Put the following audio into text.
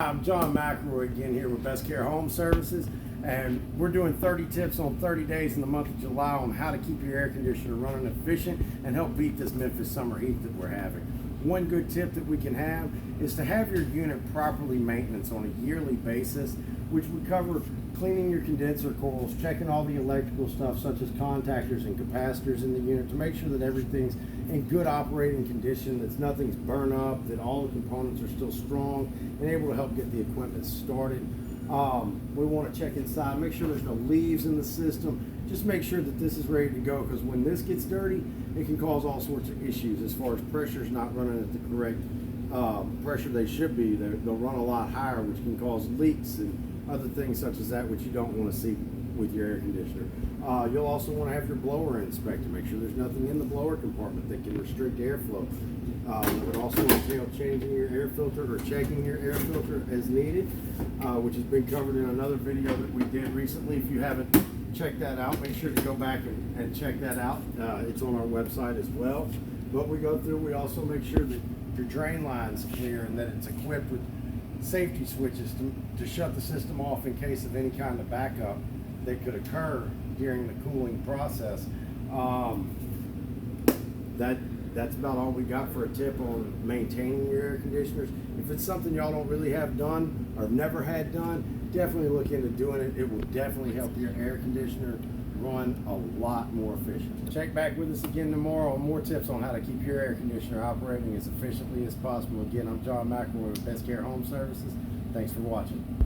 I'm John McElroy again here with Best Care Home Services, and we're doing 30 tips on 30 days in the month of July on how to keep your air conditioner running efficient and help beat this Memphis summer heat that we're having. One good tip that we can have is to have your unit properly maintenance on a yearly basis, which would cover cleaning your condenser coils, checking all the electrical stuff such as contactors and capacitors in the unit to make sure that everything's in good operating condition, that nothing's burnt up, that all the components are still strong and able to help get the equipment started. We want to check inside, make sure there's no leaves in the system. Just make sure that this is ready to go, because when this gets dirty, it can cause all sorts of issues as far as pressure's not running at the correct pressure they should be. They'll run a lot higher, which can cause leaks and other things such as that, which you don't want to see with your air conditioner. You'll also want to have your blower inspected. Make sure there's nothing in the blower compartment that can restrict airflow. It would also entail changing your air filter or checking your air filter as needed, which has been covered in another video that we did recently. If you haven't checked that out, make sure to go back and check that out. It's on our website as well. But we go through, we also make sure that your drain line's clear and that it's equipped with safety switches to shut the system off in case of any kind of backup that could occur during the cooling process. That's about all we got for a tip on maintaining your air conditioners. If it's something y'all don't really have done or never had done, definitely look into doing it. It will definitely help your air conditioner run a lot more efficient. Check back with us again tomorrow on more tips on how to keep your air conditioner operating as efficiently as possible. Again, I'm John McElroy with Best Care Home Services. Thanks for watching.